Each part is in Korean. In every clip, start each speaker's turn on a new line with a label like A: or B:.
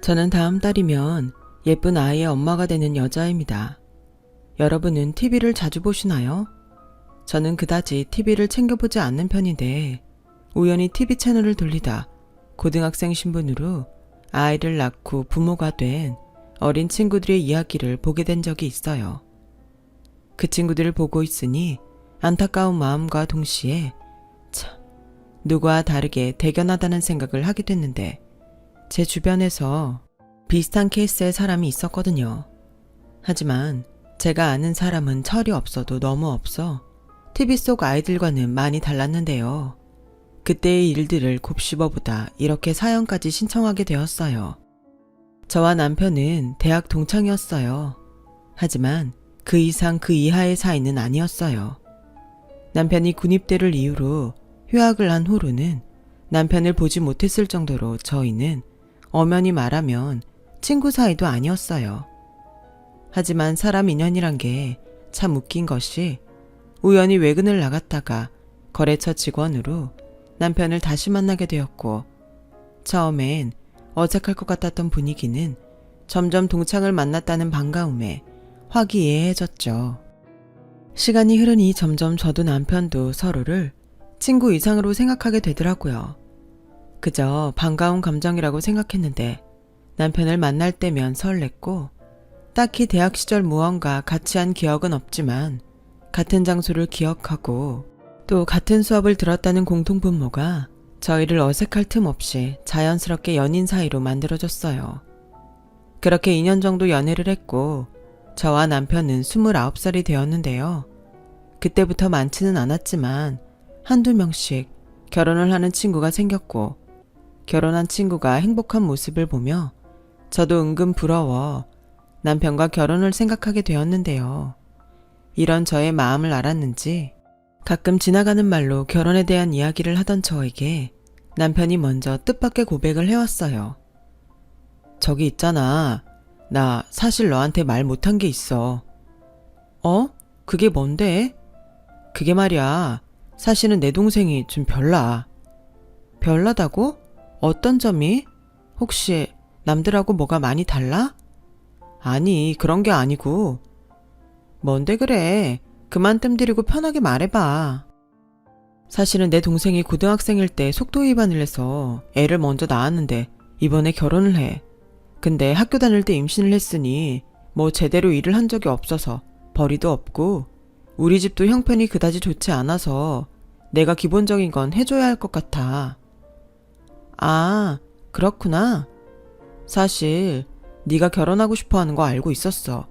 A: 저는 다음 달이면 예쁜 아이의 엄마가 되는 여자입니다. 여러분은 TV를 자주 보시나요? 저는 그다지 TV를 챙겨보지 않는 편인데 우연히 TV 채널을 돌리다 고등학생 신분으로 아이를 낳고 부모가 된 어린 친구들의 이야기를 보게 된 적이 있어요. 그 친구들을 보고 있으니 안타까운 마음과 동시에 참, 누구와 다르게 대견하다는 생각을 하게 됐는데 제 주변에서 비슷한 케이스의 사람이 있었거든요. 하지만 제가 아는 사람은 철이 없어도 너무 없어 TV 속 아이들과는 많이 달랐는데요. 그때의 일들을 곱씹어보다 이렇게 사연까지 신청하게 되었어요. 저와 남편은 대학 동창이었어요. 하지만 그 이상 그 이하의 사이는 아니었어요. 남편이 군입대를 이유로 휴학을 한 후로는 남편을 보지 못했을 정도로 저희는 엄연히 말하면 친구 사이도 아니었어요. 하지만 사람 인연이란 게 참 웃긴 것이 우연히 외근을 나갔다가 거래처 직원으로 남편을 다시 만나게 되었고 처음엔 어색할 것 같았던 분위기는 점점 동창을 만났다는 반가움에 화기애애해졌죠. 시간이 흐르니 점점 저도 남편도 서로를 친구 이상으로 생각하게 되더라고요. 그저 반가운 감정이라고 생각했는데 남편을 만날 때면 설렜고 딱히 대학 시절 무언가 같이 한 기억은 없지만 같은 장소를 기억하고 또 같은 수업을 들었다는 공통분모가 저희를 어색할 틈 없이 자연스럽게 연인 사이로 만들어졌어요. 그렇게 2년 정도 연애를 했고 저와 남편은 29살이 되었는데요. 그때부터 많지는 않았지만 한두 명씩 결혼을 하는 친구가 생겼고 결혼한 친구가 행복한 모습을 보며 저도 은근 부러워 남편과 결혼을 생각하게 되었는데요. 이런 저의 마음을 알았는지 가끔 지나가는 말로 결혼에 대한 이야기를 하던 저에게 남편이 먼저 뜻밖의 고백을 해왔어요. 저기 있잖아. 나 사실 너한테 말 못한 게 있어. 어? 그게 뭔데? 그게 말이야. 사실은 내 동생이 좀 별나. 별나다고? 어떤 점이? 혹시 남들하고 뭐가 많이 달라? 아니, 그런 게 아니고. 뭔데 그래? 그만 뜸 들이고 편하게 말해봐. 사실은 내 동생이 고등학생일 때 속도 위반을 해서 애를 먼저 낳았는데 이번에 결혼을 해. 근데 학교 다닐 때 임신을 했으니 뭐 제대로 일을 한 적이 없어서 벌이도 없고 우리 집도 형편이 그다지 좋지 않아서 내가 기본적인 건 해줘야 할 것 같아. 아, 그렇구나. 사실 네가 결혼하고 싶어 하는 거 알고 있었어.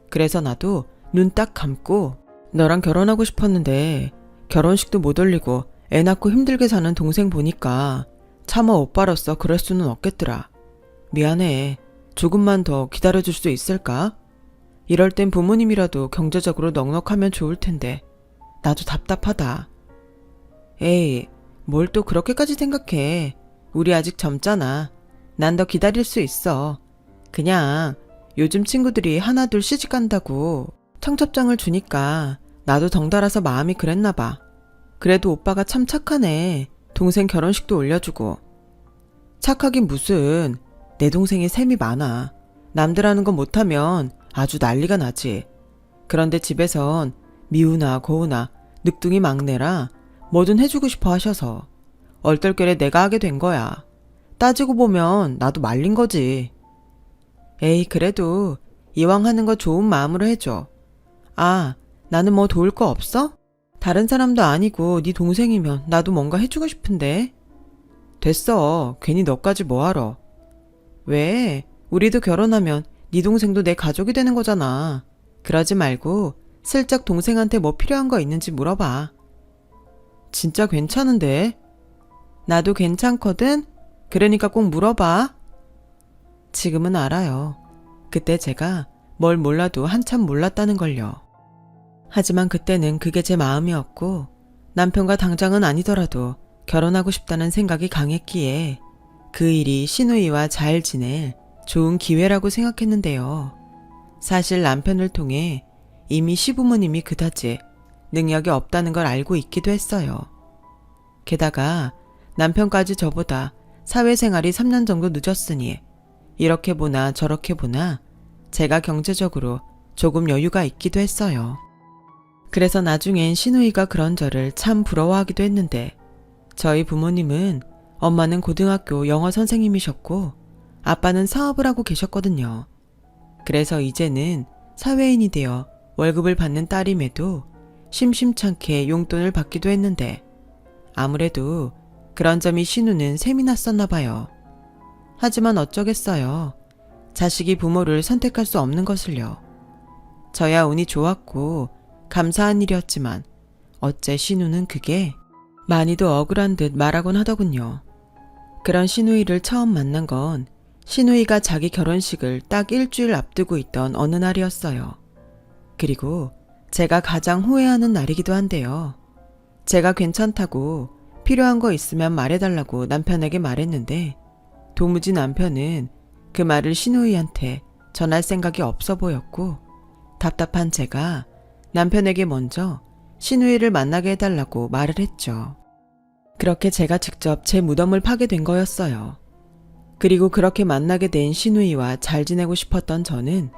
A: 그래서 나도 눈 딱 감고 너랑 결혼하고 싶었는데 결혼식도 못 올리고 애 낳고 힘들게 사는 동생 보니까 차마 오빠로서 그럴 수는 없겠더라. 미안해. 조금만 더 기다려줄 수 있을까? 이럴 땐 부모님이라도 경제적으로 넉넉하면 좋을 텐데 나도 답답하다. 에이, 뭘 또 그렇게까지 생각해. 우리 아직 젊잖아. 난 더 기다릴 수 있어. 그냥 요즘 친구들이 하나둘 시집간다고 청첩장을 주니까 나도 덩달아서 마음이 그랬나 봐. 그래도 오빠가 참 착하네. 동생 결혼식도 올려주고. 착하긴 무슨. 내 동생이 셈이 많아. 남들 하는 거 못하면 아주 난리가 나지. 그런데 집에선 미우나 고우나 늑둥이 막내라 뭐든 해주고 싶어 하셔서 얼떨결에 내가 하게 된 거야. 따지고 보면 나도 말린 거지. 에이, 그래도 이왕 하는 거 좋은 마음으로 해줘. 아, 나는 뭐 도울 거 없어? 다른 사람도 아니고 네 동생이면 나도 뭔가 해주고 싶은데. 됐어. 괜히 너까지 뭐하러. 왜? 우리도 결혼하면 네 동생도 내 가족이 되는 거잖아. 그러지 말고 슬쩍 동생한테 뭐 필요한 거 있는지 물어봐. 진짜 괜찮은데? 나도 괜찮거든? 그러니까 꼭 물어봐. 지금은 알아요. 그때 제가 뭘 몰라도 한참 몰랐다는 걸요. 하지만 그때는 그게 제 마음이었고 남편과 당장은 아니더라도 결혼하고 싶다는 생각이 강했기에 그 일이 시누이와 잘 지낼 좋은 기회라고 생각했는데요. 사실 남편을 통해 이미 시부모님이 그다지 능력이 없다는 걸 알고 있기도 했어요. 게다가 남편까지 저보다 사회생활이 3년 정도 늦었으니 이렇게 보나 저렇게 보나 제가 경제적으로 조금 여유가 있기도 했어요. 그래서 나중엔 시누이가 그런 저를 참 부러워하기도 했는데 저희 부모님은 엄마는 고등학교 영어 선생님이셨고 아빠는 사업을 하고 계셨거든요. 그래서 이제는 사회인이 되어 월급을 받는 딸임에도 심심찮게 용돈을 받기도 했는데 아무래도 그런 점이 신우는 셈이 났었나 봐요. 하지만 어쩌겠어요. 자식이 부모를 선택할 수 없는 것을요. 저야 운이 좋았고 감사한 일이었지만 어째 신우는 그게 많이도 억울한 듯 말하곤 하더군요. 그런 신우이를 처음 만난 건 신우이가 자기 결혼식을 딱 일주일 앞두고 있던 어느 날이었어요. 그리고 제가 가장 후회하는 날이기도 한데요. 제가 괜찮다고 필요한 거 있으면 말해달라고 남편에게 말했는데 도무지 남편은 그 말을 신우이한테 전할 생각이 없어 보였고 답답한 제가 남편에게 먼저 신우이를 만나게 해달라고 말을 했죠. 그렇게 제가 직접 제 무덤을 파게 된 거였어요. 그리고 그렇게 만나게 된 신우이와 잘 지내고 싶었던 저는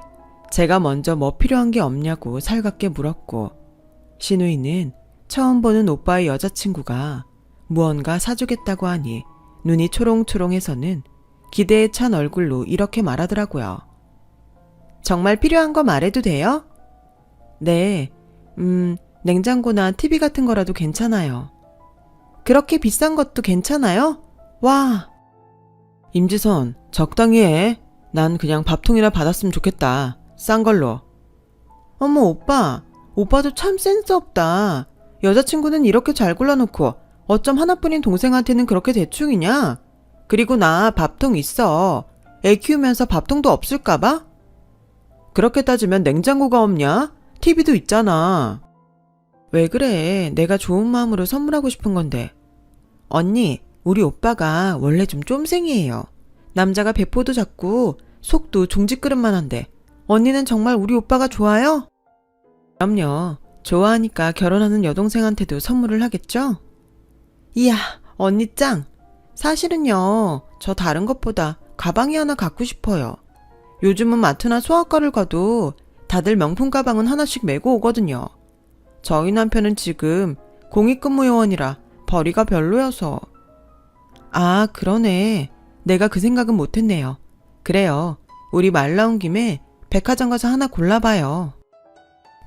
A: 제가 먼저 뭐 필요한 게 없냐고 살갑게 물었고 신우이는 처음 보는 오빠의 여자친구가 무언가 사주겠다고 하니 눈이 초롱초롱해서는 기대에 찬 얼굴로 이렇게 말하더라고요. 정말 필요한 거 말해도 돼요? 네, 냉장고나 TV 같은 거라도 괜찮아요. 그렇게 비싼 것도 괜찮아요? 와! 임지선, 적당히 해. 난 그냥 밥통이나 받았으면 좋겠다. 싼 걸로. 어머, 오빠도 참 센스 없다. 여자친구는 이렇게 잘 골라놓고 어쩜 하나뿐인 동생한테는 그렇게 대충이냐? 그리고 나 밥통 있어. 애 키우면서 밥통도 없을까봐? 그렇게 따지면 냉장고가 없냐? TV도 있잖아. 왜 그래? 내가 좋은 마음으로 선물하고 싶은 건데. 언니, 우리 오빠가 원래 좀 쫌생이에요. 남자가 배포도 작고 속도 종지그릇만 한데 언니는 정말 우리 오빠가 좋아요? 그럼요. 좋아하니까 결혼하는 여동생한테도 선물을 하겠죠? 이야, 언니 짱! 사실은요, 저 다른 것보다 가방이 하나 갖고 싶어요. 요즘은 마트나 소아과를 가도 다들 명품 가방은 하나씩 메고 오거든요. 저희 남편은 지금 공익근무요원이라 벌이가 별로여서. 아, 그러네. 내가 그 생각은 못했네요. 그래요. 우리 말 나온 김에 백화점 가서 하나 골라봐요.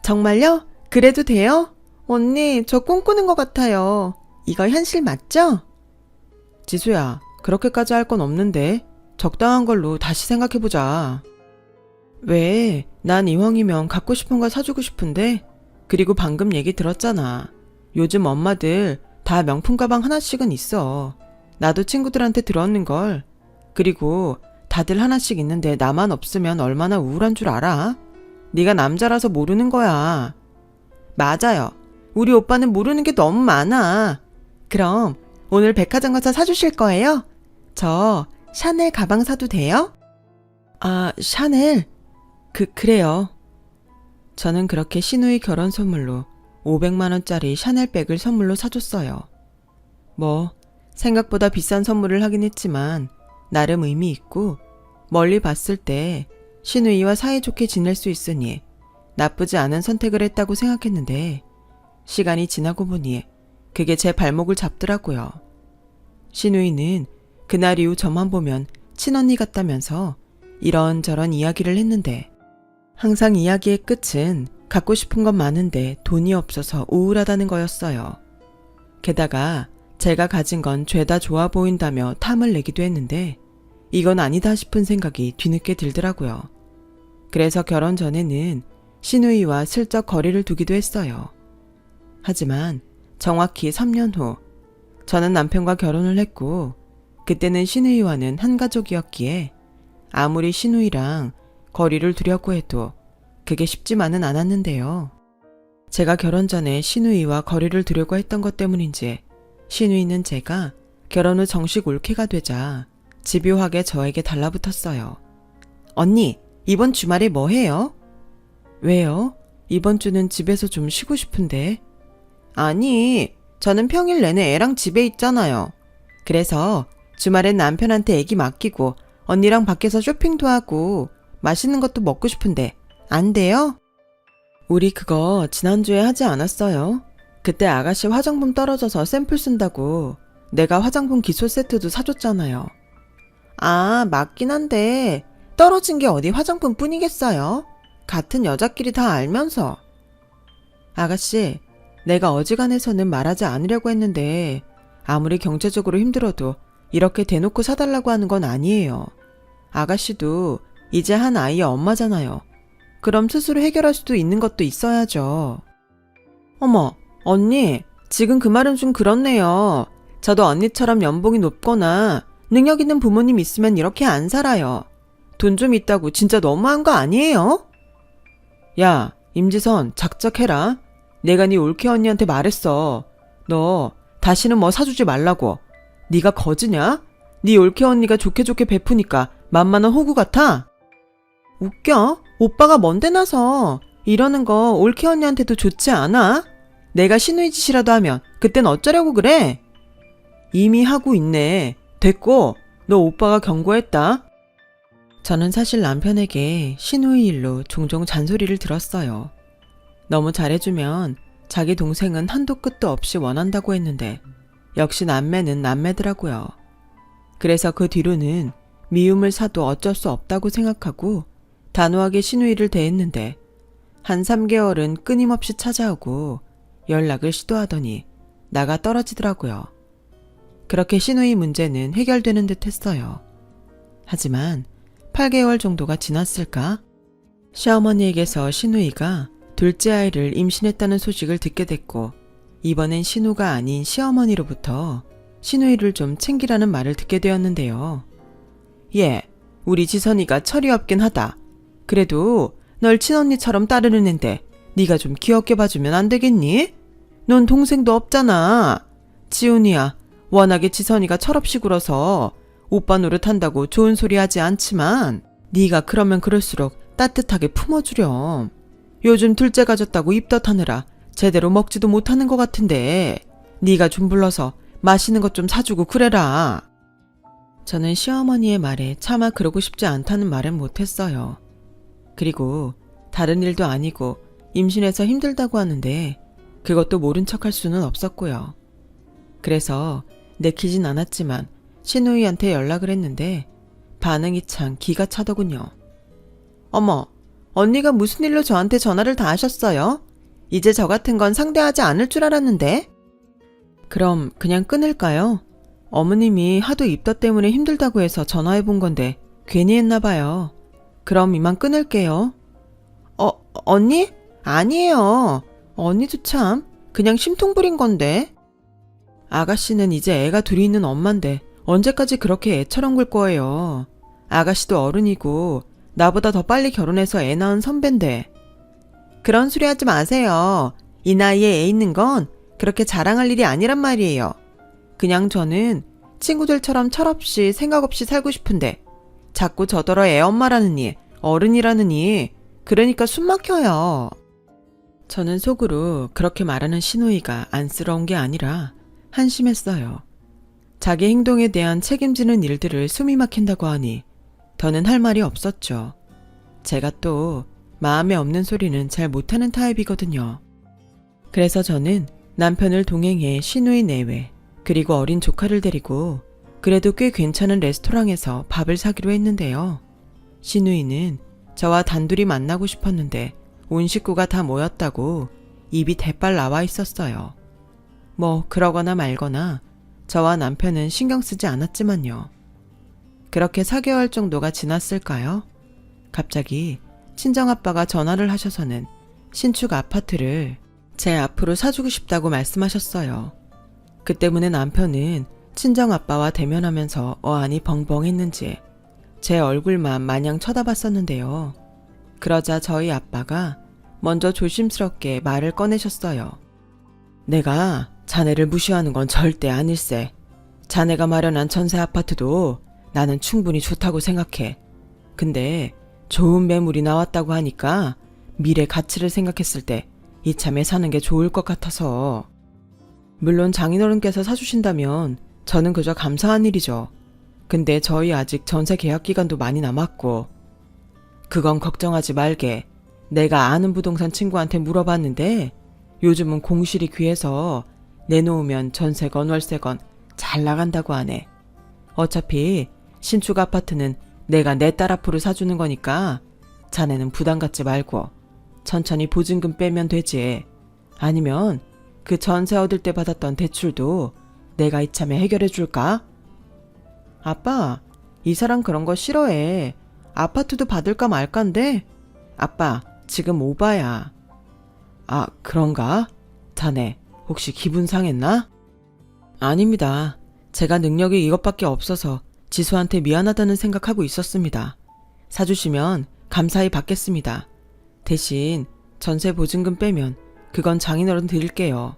A: 정말요? 그래도 돼요? 언니, 저 꿈꾸는 것 같아요. 이거 현실 맞죠? 지수야, 그렇게까지 할 건 없는데 적당한 걸로 다시 생각해보자. 왜? 난 이왕이면 갖고 싶은 거 사주고 싶은데. 그리고 방금 얘기 들었잖아. 요즘 엄마들 다 명품 가방 하나씩은 있어. 나도 친구들한테 들었는걸. 그리고 다들 하나씩 있는데 나만 없으면 얼마나 우울한 줄 알아? 네가 남자라서 모르는 거야. 맞아요. 우리 오빠는 모르는 게 너무 많아. 그럼 오늘 백화점 가서 사주실 거예요? 저 샤넬 가방 사도 돼요? 아, 샤넬? 그래요. 저는 그렇게 신우이 결혼 선물로 500만 원짜리 샤넬백을 선물로 사줬어요. 뭐 생각보다 비싼 선물을 하긴 했지만 나름 의미 있고 멀리 봤을 때 신우이와 사이좋게 지낼 수 있으니 나쁘지 않은 선택을 했다고 생각했는데 시간이 지나고 보니 그게 제 발목을 잡더라고요. 신우이는 그날 이후 저만 보면 친언니 같다면서 이런저런 이야기를 했는데 항상 이야기의 끝은 갖고 싶은 건 많은데 돈이 없어서 우울하다는 거였어요. 게다가 제가 가진 건 죄다 좋아 보인다며 탐을 내기도 했는데 이건 아니다 싶은 생각이 뒤늦게 들더라고요. 그래서 결혼 전에는 신우이와 슬쩍 거리를 두기도 했어요. 하지만 정확히 3년 후 저는 남편과 결혼을 했고 그때는 신우이와는 한 가족이었기에 아무리 신우이랑 거리를 두려고 해도 그게 쉽지만은 않았는데요. 제가 결혼 전에 신우이와 거리를 두려고 했던 것 때문인지 신우이는 제가 결혼 후 정식 올케가 되자 집요하게 저에게 달라붙었어요. 언니, 이번 주말에 뭐 해요? 왜요? 이번 주는 집에서 좀 쉬고 싶은데. 아니, 저는 평일 내내 애랑 집에 있잖아요. 그래서 주말엔 남편한테 애기 맡기고 언니랑 밖에서 쇼핑도 하고 맛있는 것도 먹고 싶은데 안 돼요? 우리 그거 지난주에 하지 않았어요? 그때 아가씨 화장품 떨어져서 샘플 쓴다고 내가 화장품 기초 세트도 사줬잖아요. 아, 맞긴 한데 떨어진 게 어디 화장품 뿐이겠어요? 같은 여자끼리 다 알면서. 아가씨, 내가 어지간해서는 말하지 않으려고 했는데 아무리 경제적으로 힘들어도 이렇게 대놓고 사달라고 하는 건 아니에요. 아가씨도 이제 한 아이의 엄마잖아요. 그럼 스스로 해결할 수도 있는 것도 있어야죠. 어머, 언니, 지금 그 말은 좀 그렇네요. 저도 언니처럼 연봉이 높거나 능력 있는 부모님 있으면 이렇게 안 살아요. 돈 좀 있다고 진짜 너무한 거 아니에요? 야, 임지선, 작작해라. 내가 네 올케 언니한테 말했어. 너 다시는 뭐 사주지 말라고. 네가 거지냐? 네 올케 언니가 좋게 좋게 베푸니까 만만한 호구 같아? 웃겨? 오빠가 뭔데 나서 이러는 거 올케 언니한테도 좋지 않아? 내가 신우이 짓이라도 하면 그땐 어쩌려고 그래? 이미 하고 있네. 됐고, 너 오빠가 경고했다. 저는 사실 남편에게 신우이 일로 종종 잔소리를 들었어요. 너무 잘해주면 자기 동생은 한도 끝도 없이 원한다고 했는데 역시 남매는 남매더라고요. 그래서 그 뒤로는 미움을 사도 어쩔 수 없다고 생각하고 단호하게 신우이를 대했는데 한 3개월은 끊임없이 찾아오고 연락을 시도하더니 나가 떨어지더라고요. 그렇게 신우이 문제는 해결되는 듯 했어요. 하지만 8개월 정도가 지났을까? 시어머니에게서 신우이가 둘째 아이를 임신했다는 소식을 듣게 됐고 이번엔 신우가 아닌 시어머니로부터 신우이를 좀 챙기라는 말을 듣게 되었는데요. 예, 우리 지선이가 철이 없긴 하다. 그래도 널 친언니처럼 따르는 앤데 네가 좀 귀엽게 봐주면 안 되겠니? 넌 동생도 없잖아. 지훈이야, 워낙에 지선이가 철없이 굴어서 오빠 노릇한다고 좋은 소리 하지 않지만 네가 그러면 그럴수록 따뜻하게 품어주렴. 요즘 둘째 가졌다고 입덧하느라 제대로 먹지도 못하는 것 같은데 네가 좀 불러서 맛있는 것 좀 사주고 그래라. 저는 시어머니의 말에 차마 그러고 싶지 않다는 말은 못했어요. 그리고 다른 일도 아니고 임신해서 힘들다고 하는데 그것도 모른 척할 수는 없었고요. 그래서 내키진 않았지만 신우이한테 연락을 했는데 반응이 참 기가 차더군요. 어머, 언니가 무슨 일로 저한테 전화를 다 하셨어요? 이제 저 같은 건 상대하지 않을 줄 알았는데? 그럼 그냥 끊을까요? 어머님이 하도 입덧 때문에 힘들다고 해서 전화해 본 건데 괜히 했나 봐요. 그럼 이만 끊을게요. 언니? 아니에요. 언니도 참 그냥 심통 부린 건데. 아가씨는 이제 애가 둘이 있는 엄만데 언제까지 그렇게 애처럼 굴 거예요. 아가씨도 어른이고 나보다 더 빨리 결혼해서 애 낳은 선배인데. 그런 소리 하지 마세요. 이 나이에 애 있는 건 그렇게 자랑할 일이 아니란 말이에요. 그냥 저는 친구들처럼 철없이 생각 없이 살고 싶은데 자꾸 저더러 애 엄마라느니 어른이라느니 그러니까 숨 막혀요. 저는 속으로 그렇게 말하는 신우이가 안쓰러운 게 아니라 한심했어요. 자기 행동에 대한 책임지는 일들을 숨이 막힌다고 하니 더는 할 말이 없었죠. 제가 또 마음에 없는 소리는 잘 못하는 타입이거든요. 그래서 저는 남편을 동행해 신우이 내외 그리고 어린 조카를 데리고 그래도 꽤 괜찮은 레스토랑에서 밥을 사기로 했는데요. 신우이는 저와 단둘이 만나고 싶었는데 온 식구가 다 모였다고 입이 대빨 나와 있었어요. 뭐 그러거나 말거나 저와 남편은 신경 쓰지 않았지만요. 그렇게 4개월 정도가 지났을까요? 갑자기 친정아빠가 전화를 하셔서는 신축 아파트를 제 앞으로 사주고 싶다고 말씀하셨어요. 그 때문에 남편은 친정아빠와 대면하면서 어안이 벙벙했는지 제 얼굴만 마냥 쳐다봤었는데요. 그러자 저희 아빠가 먼저 조심스럽게 말을 꺼내셨어요. 내가 자네를 무시하는 건 절대 아닐세. 자네가 마련한 전세 아파트도 나는 충분히 좋다고 생각해. 근데 좋은 매물이 나왔다고 하니까 미래 가치를 생각했을 때 이참에 사는 게 좋을 것 같아서. 물론 장인어른께서 사주신다면 저는 그저 감사한 일이죠. 근데 저희 아직 전세 계약 기간도 많이 남았고. 그건 걱정하지 말게. 내가 아는 부동산 친구한테 물어봤는데 요즘은 공실이 귀해서 내놓으면 전세건 월세건 잘 나간다고 하네. 어차피 신축 아파트는 내가 내 딸 앞으로 사주는 거니까 자네는 부담 갖지 말고 천천히 보증금 빼면 되지. 아니면 그 전세 얻을 때 받았던 대출도 내가 이참에 해결해 줄까? 아빠, 이 사람 그런 거 싫어해. 아파트도 받을까 말까인데? 아빠, 지금 오바야. 아, 그런가? 자네, 혹시 기분 상했나? 아닙니다. 제가 능력이 이것밖에 없어서 지수한테 미안하다는 생각하고 있었습니다. 사주시면 감사히 받겠습니다. 대신 전세 보증금 빼면 그건 장인어른 드릴게요.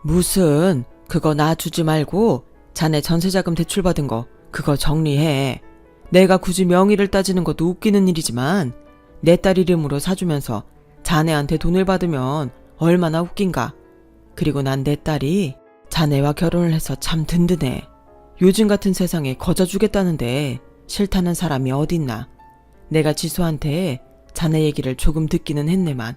A: 무슨, 그거 나 주지 말고 자네 전세자금 대출받은 거 그거 정리해. 내가 굳이 명의를 따지는 것도 웃기는 일이지만 내 딸 이름으로 사주면서 자네한테 돈을 받으면 얼마나 웃긴가. 그리고 난 내 딸이 자네와 결혼을 해서 참 든든해. 요즘 같은 세상에 거저주겠다는데 싫다는 사람이 어딨나. 내가 지수한테 자네 얘기를 조금 듣기는 했네만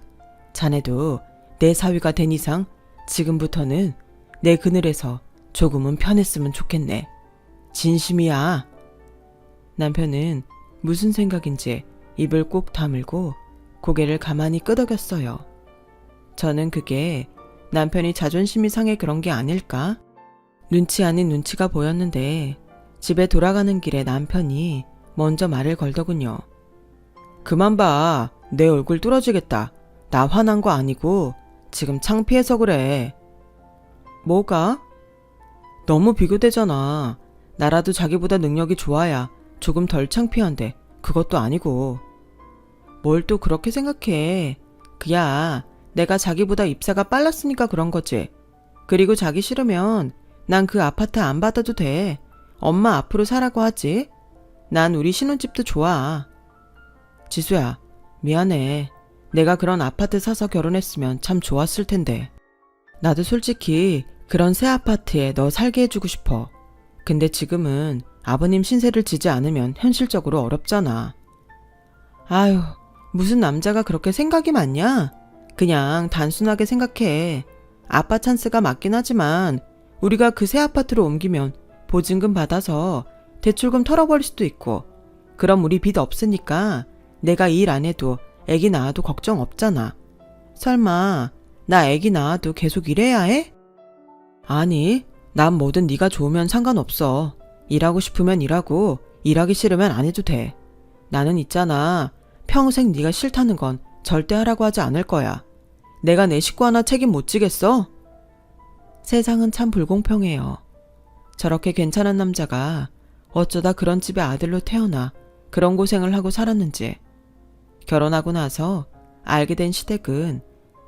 A: 자네도 내 사위가 된 이상 지금부터는 내 그늘에서 조금은 편했으면 좋겠네. 진심이야. 남편은 무슨 생각인지 입을 꼭 다물고 고개를 가만히 끄덕였어요. 저는 그게 남편이 자존심이 상해 그런 게 아닐까? 눈치 아닌 눈치가 보였는데 집에 돌아가는 길에 남편이 먼저 말을 걸더군요. 그만 봐. 내 얼굴 뚫어지겠다. 나 화난 거 아니고 지금 창피해서 그래. 뭐가? 너무 비교되잖아. 나라도 자기보다 능력이 좋아야 조금 덜 창피한데 그것도 아니고. 뭘 또 그렇게 생각해. 그야 내가 자기보다 입사가 빨랐으니까 그런 거지. 그리고 자기 싫으면 난 그 아파트 안 받아도 돼. 엄마 앞으로 사라고 하지. 난 우리 신혼집도 좋아. 지수야, 미안해. 내가 그런 아파트 사서 결혼했으면 참 좋았을 텐데. 나도 솔직히 그런 새 아파트에 너 살게 해주고 싶어. 근데 지금은 아버님 신세를 지지 않으면 현실적으로 어렵잖아. 아유, 무슨 남자가 그렇게 생각이 많냐? 그냥 단순하게 생각해. 아빠 찬스가 맞긴 하지만 우리가 그 새 아파트로 옮기면 보증금 받아서 대출금 털어버릴 수도 있고, 그럼 우리 빚 없으니까 내가 일 안 해도 애기 낳아도 걱정 없잖아. 설마 나 애기 낳아도 계속 일해야 해? 아니, 난 뭐든 네가 좋으면 상관없어. 일하고 싶으면 일하고 일하기 싫으면 안 해도 돼. 나는 있잖아. 평생 네가 싫다는 건 절대 하라고 하지 않을 거야. 내가 내 식구 하나 책임 못 지겠어? 세상은 참 불공평해요. 저렇게 괜찮은 남자가 어쩌다 그런 집의 아들로 태어나 그런 고생을 하고 살았는지. 결혼하고 나서 알게 된 시댁은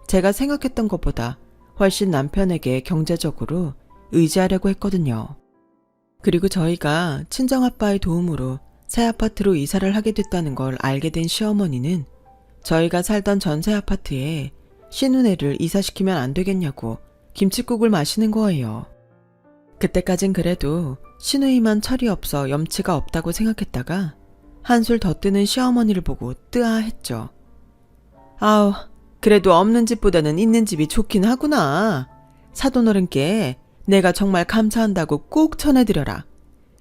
A: 제가 생각했던 것보다 훨씬 남편에게 경제적으로 의지하려고 했거든요. 그리고 저희가 친정아빠의 도움으로 새 아파트로 이사를 하게 됐다는 걸 알게 된 시어머니는 저희가 살던 전세 아파트에 신혼애를 이사시키면 안 되겠냐고 김칫국을 마시는 거예요. 그때까진 그래도 시누이만 철이 없어 염치가 없다고 생각했다가 한술 더 뜨는 시어머니를 보고 뜨아했죠. 아우, 그래도 없는 집보다는 있는 집이 좋긴 하구나. 사돈어른께 내가 정말 감사한다고 꼭 전해드려라.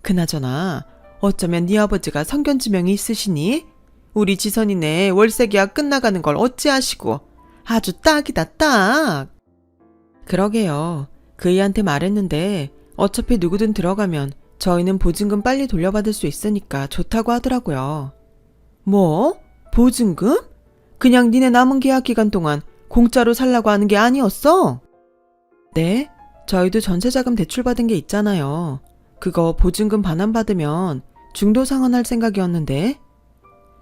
A: 그나저나 어쩌면 네 아버지가 성견지명이 있으시니? 우리 지선이네 월세 계약 끝나가는 걸 어찌하시고. 아주 딱이다, 딱. 그러게요. 그이한테 말했는데 어차피 누구든 들어가면 저희는 보증금 빨리 돌려받을 수 있으니까 좋다고 하더라고요. 뭐? 보증금? 그냥 니네 남은 계약 기간 동안 공짜로 살라고 하는 게 아니었어? 네, 저희도 전세자금 대출받은 게 있잖아요. 그거 보증금 반환받으면 중도상환할 생각이었는데.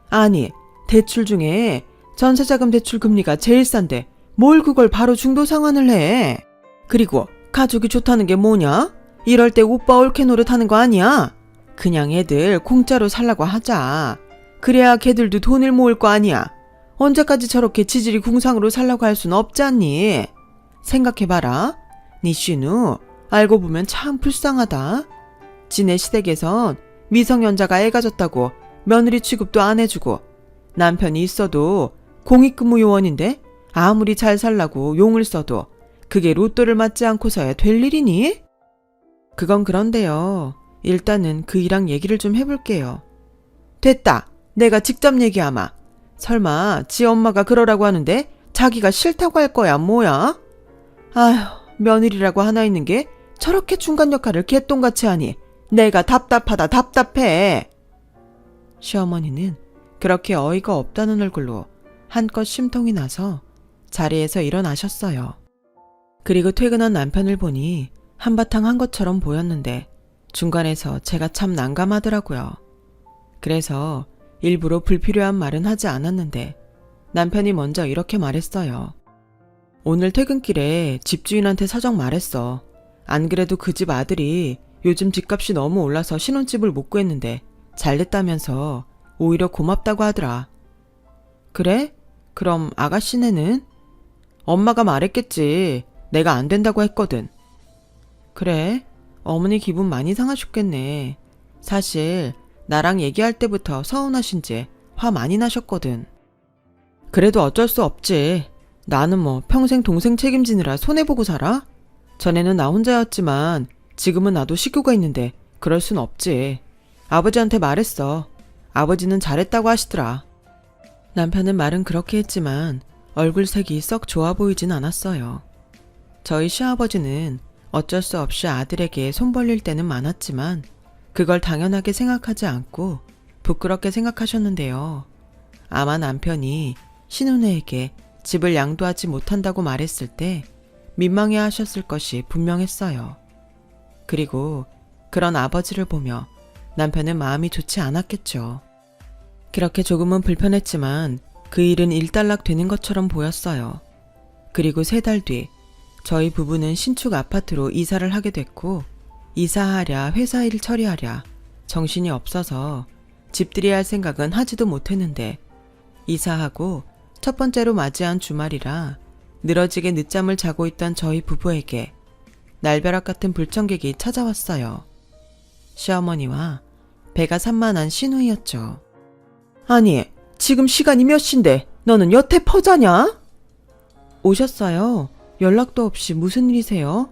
A: 아니, 대출 중에 전세자금 대출 금리가 제일 싼데 뭘 그걸 바로 중도상환을 해. 그리고 가족이 좋다는 게 뭐냐? 이럴 때 오빠 올케 노릇하는 거 아니야? 그냥 애들 공짜로 살라고 하자. 그래야 걔들도 돈을 모을 거 아니야. 언제까지 저렇게 지질이 궁상으로 살라고 할 순 없잖니. 생각해봐라. 니 슈누 알고 보면 참 불쌍하다. 지네 시댁에선 미성년자가 애 가졌다고 며느리 취급도 안 해주고 남편이 있어도 공익근무 요원인데 아무리 잘 살라고 용을 써도 그게 로또를 맞지 않고서야 될 일이니? 그건 그런데요. 일단은 그 이랑 얘기를 좀 해볼게요. 됐다. 내가 직접 얘기하마. 설마 지 엄마가 그러라고 하는데 자기가 싫다고 할 거야 뭐야? 아휴, 며느리라고 하나 있는 게 저렇게 중간 역할을 개똥같이 하니 내가 답답하다 답답해. 시어머니는 그렇게 어이가 없다는 얼굴로 한껏 심통이 나서 자리에서 일어나셨어요. 그리고 퇴근한 남편을 보니 한바탕 한 것처럼 보였는데 중간에서 제가 참 난감하더라고요. 그래서 일부러 불필요한 말은 하지 않았는데 남편이 먼저 이렇게 말했어요. 오늘 퇴근길에 집주인한테 사정 말했어. 안 그래도 그 집 아들이 요즘 집값이 너무 올라서 신혼집을 못 구했는데 잘됐다면서 오히려 고맙다고 하더라. 그래? 그럼 아가씨네는? 엄마가 말했겠지. 내가 안 된다고 했거든. 그래? 어머니 기분 많이 상하셨겠네. 사실 나랑 얘기할 때부터 서운하신지 화 많이 나셨거든. 그래도 어쩔 수 없지. 나는 뭐 평생 동생 책임지느라 손해보고 살아? 전에는 나 혼자였지만 지금은 나도 식구가 있는데 그럴 순 없지. 아버지한테 말했어. 아버지는 잘했다고 하시더라. 남편은 말은 그렇게 했지만 얼굴색이 썩 좋아 보이진 않았어요. 저희 시아버지는 어쩔 수 없이 아들에게 손 벌릴 때는 많았지만 그걸 당연하게 생각하지 않고 부끄럽게 생각하셨는데요. 아마 남편이 신혼애에게 집을 양도하지 못한다고 말했을 때 민망해 하셨을 것이 분명했어요. 그리고 그런 아버지를 보며 남편은 마음이 좋지 않았겠죠. 그렇게 조금은 불편했지만 그 일은 일단락 되는 것처럼 보였어요. 그리고 3달 뒤 저희 부부는 신축 아파트로 이사를 하게 됐고 이사하랴 회사 일 처리하랴 정신이 없어서 집들이 할 생각은 하지도 못했는데 이사하고 첫 번째로 맞이한 주말이라 늘어지게 늦잠을 자고 있던 저희 부부에게 날벼락 같은 불청객이 찾아왔어요. 시어머니와 배가 산만한 시누이였죠. 아니, 지금 시간이 몇 시인데 너는 여태 퍼자냐? 오셨어요. 연락도 없이 무슨 일이세요?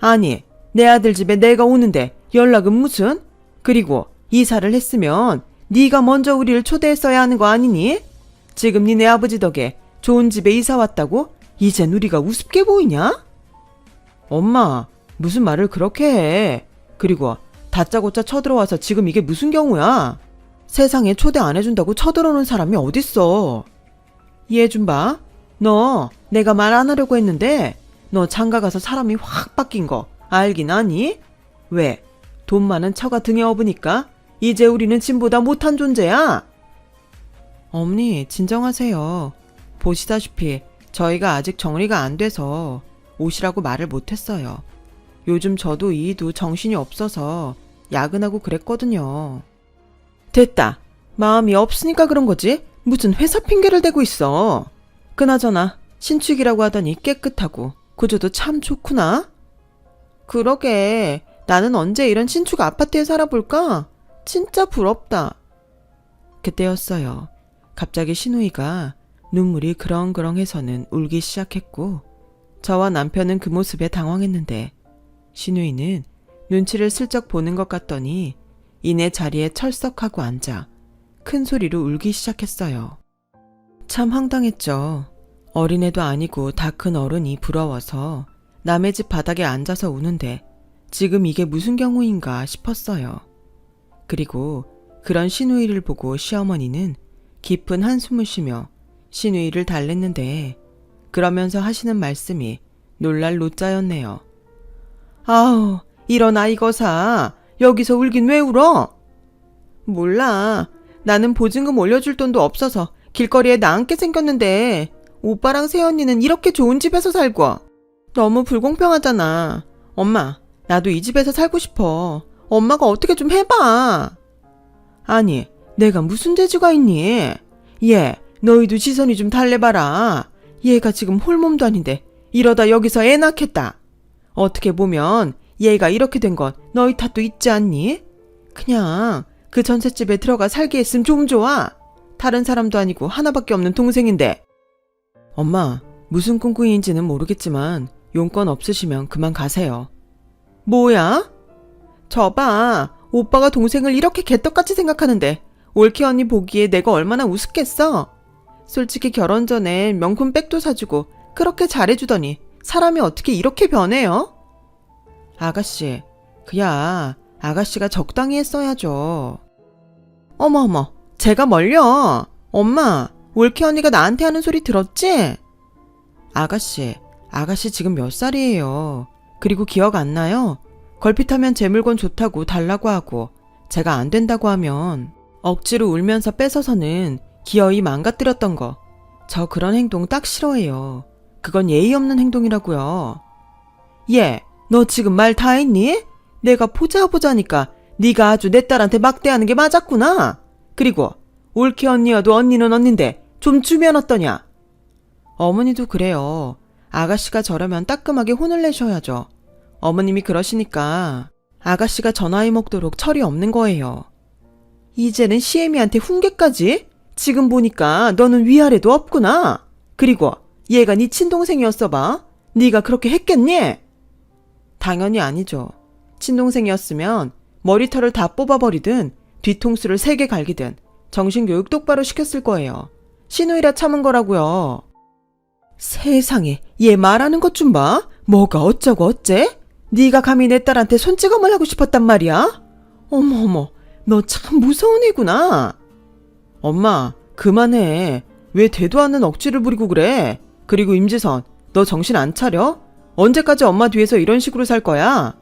A: 아니, 내 아들 집에 내가 오는데 연락은 무슨? 그리고 이사를 했으면 네가 먼저 우리를 초대했어야 하는 거 아니니? 지금 니네 아버지 덕에 좋은 집에 이사 왔다고? 이젠 우리가 우습게 보이냐? 엄마, 무슨 말을 그렇게 해. 그리고 다짜고짜 쳐들어와서 지금 이게 무슨 경우야? 세상에 초대 안 해준다고 쳐들어오는 사람이 어딨어. 얘 좀 봐. 너 내가 말 안 하려고 했는데 너 장가가서 사람이 확 바뀐 거 알긴 아니? 왜? 돈 많은 처가 등에 업으니까 이제 우리는 짐보다 못한 존재야? 어머니 진정하세요. 보시다시피 저희가 아직 정리가 안 돼서 오시라고 말을 못했어요. 요즘 저도 이도 정신이 없어서 야근하고 그랬거든요. 됐다. 마음이 없으니까 그런 거지. 무슨 회사 핑계를 대고 있어. 그나저나 신축이라고 하더니 깨끗하고 구조도 참 좋구나. 그러게. 나는 언제 이런 신축 아파트에 살아볼까? 진짜 부럽다. 그때였어요. 갑자기 시누이가 눈물이 그렁그렁해서는 울기 시작했고 저와 남편은 그 모습에 당황했는데 시누이는 눈치를 슬쩍 보는 것 같더니 이내 자리에 철썩하고 앉아 큰 소리로 울기 시작했어요. 참 황당했죠. 어린애도 아니고 다 큰 어른이 부러워서 남의 집 바닥에 앉아서 우는데 지금 이게 무슨 경우인가 싶었어요. 그리고 그런 시누이를 보고 시어머니는 깊은 한숨을 쉬며 시누이를 달랬는데 그러면서 하시는 말씀이 놀랄 노자였네요. 아우, 일어나 이거사. 여기서 울긴 왜 울어? 몰라. 나는 보증금 올려줄 돈도 없어서 길거리에 나앉게 생겼는데 오빠랑 새언니는 이렇게 좋은 집에서 살고. 너무 불공평하잖아. 엄마, 나도 이 집에서 살고 싶어. 엄마가 어떻게 좀 해봐. 아니, 내가 무슨 재주가 있니? 얘, 너희도 시선이 좀 달래봐라. 얘가 지금 홀몸도 아닌데 이러다 여기서 애 낳겠다. 어떻게 보면 얘가 이렇게 된 건 너희 탓도 있지 않니? 그냥 그 전셋집에 들어가 살게 했으면 좀 좋아. 다른 사람도 아니고 하나밖에 없는 동생인데. 엄마, 무슨 꿍꿍이인지는 모르겠지만 용건 없으시면 그만 가세요. 뭐야? 저봐, 오빠가 동생을 이렇게 개떡같이 생각하는데 올케 언니 보기에 내가 얼마나 우습겠어? 솔직히 결혼 전에 명품 백도 사주고 그렇게 잘해주더니 사람이 어떻게 이렇게 변해요? 아가씨, 그야 아가씨가 적당히 했어야죠. 어머어머, 제가 뭘요? 엄마, 올케 언니가 나한테 하는 소리 들었지? 아가씨 지금 몇 살이에요? 그리고 기억 안 나요? 걸핏하면 제 물건 좋다고 달라고 하고 제가 안 된다고 하면 억지로 울면서 뺏어서는 기어이 망가뜨렸던 거. 저 그런 행동 딱 싫어해요. 그건 예의 없는 행동이라고요. 얘, 너 지금 말 다 했니? 내가 보자니까 네가 아주 내 딸한테 막대하는 게 맞았구나. 그리고 올케 언니여도 언니는 언닌데 좀 주면 어떠냐? 어머니도 그래요. 아가씨가 저러면 따끔하게 혼을 내셔야죠. 어머님이 그러시니까 아가씨가 저 나이 먹도록 철이 없는 거예요. 이제는 시애미한테 훈계까지? 지금 보니까 너는 위아래도 없구나. 그리고 얘가 네 친동생이었어 봐. 네가 그렇게 했겠니? 당연히 아니죠. 친동생이었으면 머리털을 다 뽑아버리든 뒤통수를 3개 갈기든 정신교육 똑바로 시켰을 거예요. 시누이라 참은 거라고요. 세상에, 얘 말하는 것 좀 봐. 뭐가 어쩌고 어째? 네가 감히 내 딸한테 손찌검을 하고 싶었단 말이야? 어머어머, 너 참 무서운 애구나. 엄마, 그만해. 왜 되도 않는 억지를 부리고 그래? 그리고 임지선, 너 정신 안 차려? 언제까지 엄마 뒤에서 이런 식으로 살 거야?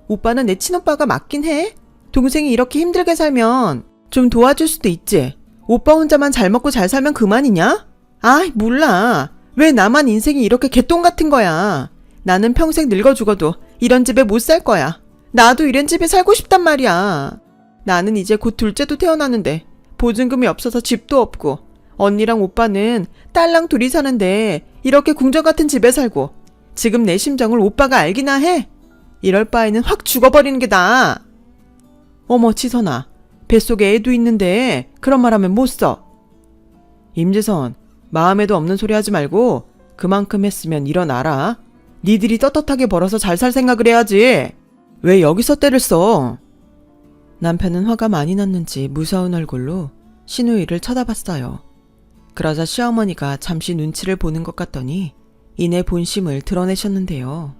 A: 오빠는 내 친오빠가 맞긴 해. 동생이 이렇게 힘들게 살면 좀 도와줄 수도 있지. 오빠 혼자만 잘 먹고 잘 살면 그만이냐? 아, 몰라. 왜 나만 인생이 이렇게 개똥 같은 거야. 나는 평생 늙어 죽어도 이런 집에 못 살 거야. 나도 이런 집에 살고 싶단 말이야. 나는 이제 곧 둘째도 태어나는데 보증금이 없어서 집도 없고 언니랑 오빠는 딸랑 둘이 사는데 이렇게 궁전 같은 집에 살고 지금 내 심정을 오빠가 알기나 해? 이럴 바에는 확 죽어버리는 게 나아. 어머, 지선아. 뱃속에 애도 있는데 그런 말 하면 못 써. 임지선, 마음에도 없는 소리 하지 말고 그만큼 했으면 일어나라. 니들이 떳떳하게 벌어서 잘 살 생각을 해야지. 왜 여기서 때를 써? 남편은 화가 많이 났는지 무서운 얼굴로 시누이를 쳐다봤어요. 그러자 시어머니가 잠시 눈치를 보는 것 같더니 이내 본심을 드러내셨는데요.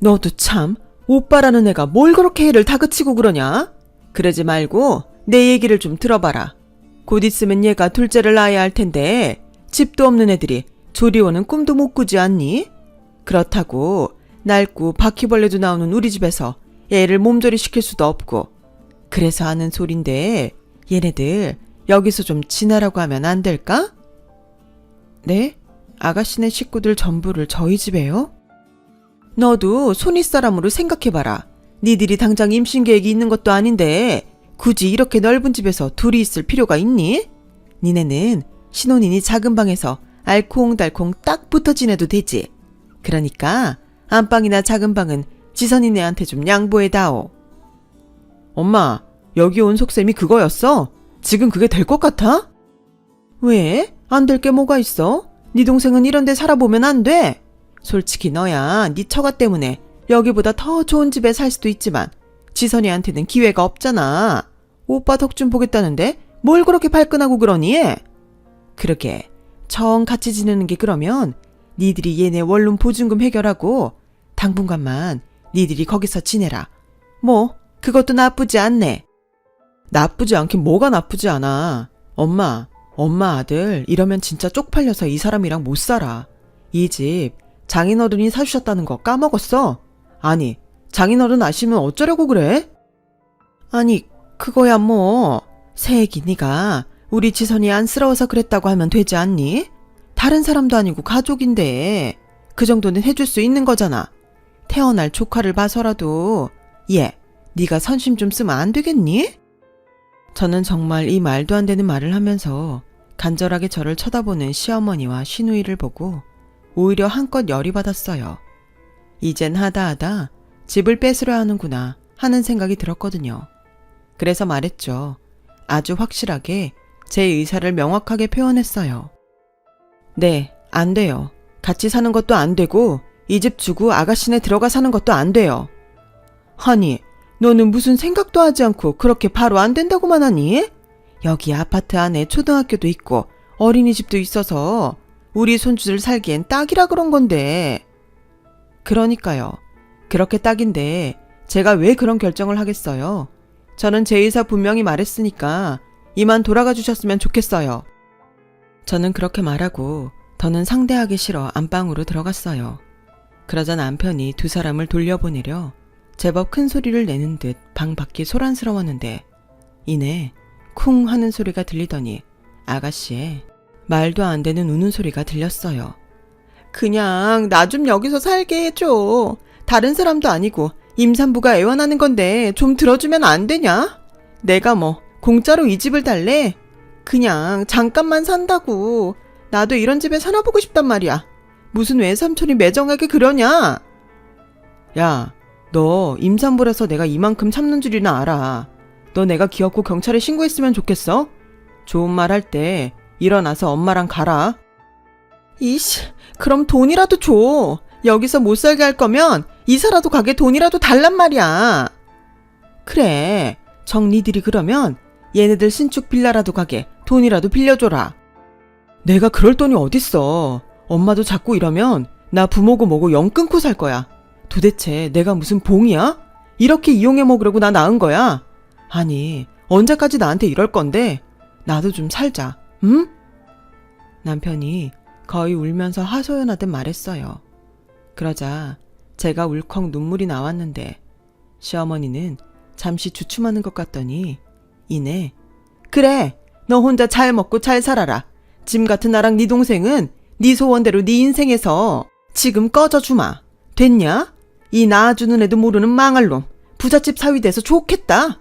A: 너도 참, 오빠라는 애가 뭘 그렇게 애를 다그치고 그러냐? 그러지 말고 내 얘기를 좀 들어봐라. 곧 있으면 얘가 둘째를 낳아야 할 텐데 집도 없는 애들이 조리원은 꿈도 못 꾸지 않니? 그렇다고 낡고 바퀴벌레도 나오는 우리 집에서 애를 몸조리 시킬 수도 없고 그래서 하는 소린데 얘네들 여기서 좀 지내라고 하면 안 될까? 네? 아가씨네 식구들 전부를 저희 집에요? 너도 손윗사람으로 생각해봐라. 니들이 당장 임신 계획이 있는 것도 아닌데 굳이 이렇게 넓은 집에서 둘이 있을 필요가 있니? 니네는 신혼이니 작은 방에서 알콩달콩 딱 붙어 지내도 되지. 그러니까 안방이나 작은 방은 지선이네한테 좀 양보해다오. 엄마, 여기 온 속셈이 그거였어? 지금 그게 될 것 같아? 왜? 안 될 게 뭐가 있어? 네 동생은 이런 데 살아보면 안 돼. 솔직히 너야 네 처가 때문에 여기보다 더 좋은 집에 살 수도 있지만 지선이한테는 기회가 없잖아. 오빠 덕 좀 보겠다는데 뭘 그렇게 발끈하고 그러니? 그러게 정 같이 지내는 게 그러면 니들이 얘네 원룸 보증금 해결하고 당분간만 니들이 거기서 지내라. 뭐 그것도 나쁘지 않네. 나쁘지 않긴 뭐가 나쁘지 않아. 엄마 아들 이러면 진짜 쪽팔려서 이 사람이랑 못 살아. 이 집 장인어른이 사주셨다는 거 까먹었어? 아니 장인어른 아시면 어쩌려고 그래? 아니 그거야 뭐 새애기 네가 우리 지선이 안쓰러워서 그랬다고 하면 되지 않니? 다른 사람도 아니고 가족인데 그 정도는 해줄 수 있는 거잖아. 태어날 조카를 봐서라도 얘 네가 선심 좀 쓰면 안 되겠니? 저는 정말 이 말도 안 되는 말을 하면서 간절하게 저를 쳐다보는 시어머니와 시누이를 보고 오히려 한껏 열이 받았어요. 이젠 하다 집을 뺏으려 하는구나 하는 생각이 들었거든요. 그래서 말했죠. 아주 확실하게 제 의사를 명확하게 표현했어요. 네, 안 돼요. 같이 사는 것도 안 되고 이 집 주고 아가씨네 들어가 사는 것도 안 돼요. 아니, 너는 무슨 생각도 하지 않고 그렇게 바로 안 된다고만 하니? 여기 아파트 안에 초등학교도 있고 어린이집도 있어서 우리 손주들 살기엔 딱이라 그런 건데. 그러니까요. 그렇게 딱인데 제가 왜 그런 결정을 하겠어요? 저는 제 의사 분명히 말했으니까 이만 돌아가 주셨으면 좋겠어요. 저는 그렇게 말하고 더는 상대하기 싫어 안방으로 들어갔어요. 그러자 남편이 두 사람을 돌려보내려 제법 큰 소리를 내는 듯 방 밖이 소란스러웠는데 이내 쿵 하는 소리가 들리더니 아가씨의 말도 안 되는 우는 소리가 들렸어요. 그냥 나 좀 여기서 살게 해줘. 다른 사람도 아니고 임산부가 애원하는 건데 좀 들어주면 안 되냐? 내가 뭐 공짜로 이 집을 달래? 그냥 잠깐만 산다고. 나도 이런 집에 살아보고 싶단 말이야. 무슨 외삼촌이 매정하게 그러냐? 야, 너 임산부라서 내가 이만큼 참는 줄이나 알아. 너 내가 귀엽고 경찰에 신고했으면 좋겠어? 좋은 말 할 때 일어나서 엄마랑 가라. 이씨, 그럼 돈이라도 줘. 여기서 못 살게 할 거면 이사라도 가게 돈이라도 달란 말이야. 그래, 정니들이 그러면 얘네들 신축 빌라라도 가게 돈이라도 빌려줘라. 내가 그럴 돈이 어딨어. 엄마도 자꾸 이러면 나 부모고 뭐고 영 끊고 살 거야. 도대체 내가 무슨 봉이야? 이렇게 이용해 먹으려고 나 낳은 거야? 아니, 언제까지 나한테 이럴 건데? 나도 좀 살자, 응? 남편이 거의 울면서 하소연하듯 말했어요. 그러자 제가 울컥 눈물이 나왔는데 시어머니는 잠시 주춤하는 것 같더니 이내 그래, 너 혼자 잘 먹고 잘 살아라. 짐 같은 나랑 네 동생은 네 소원대로 네 인생에서 지금 꺼져 주마. 됐냐? 이 낳아주는 애도 모르는 망할 놈. 부잣집 사위 돼서 좋겠다.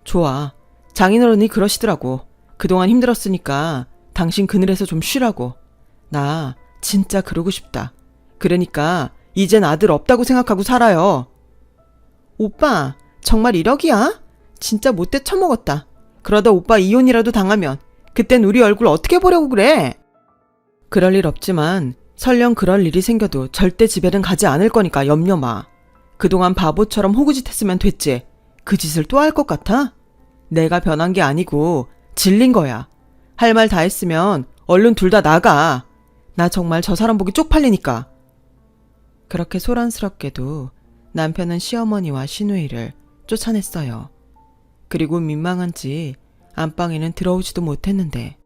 A: 좋아. 장인어른이 그러시더라고. 그동안 힘들었으니까 당신 그늘에서 좀 쉬라고. 나 진짜 그러고 싶다. 그러니까 이젠 아들 없다고 생각하고 살아요. 오빠, 정말 이러기야? 진짜 못돼 처먹었다. 그러다 오빠 이혼이라도 당하면 그땐 우리 얼굴 어떻게 보려고 그래? 그럴 일 없지만 설령 그럴 일이 생겨도 절대 집에는 가지 않을 거니까 염려 마. 그동안 바보처럼 호구짓 했으면 됐지. 그 짓을 또 할 것 같아? 내가 변한 게 아니고 질린 거야. 할 말 다 했으면 얼른 둘 다 나가. 나 정말 저 사람 보기 쪽팔리니까. 그렇게 소란스럽게도 남편은 시어머니와 시누이를 쫓아냈어요. 그리고 민망한지 안방에는 들어오지도 못했는데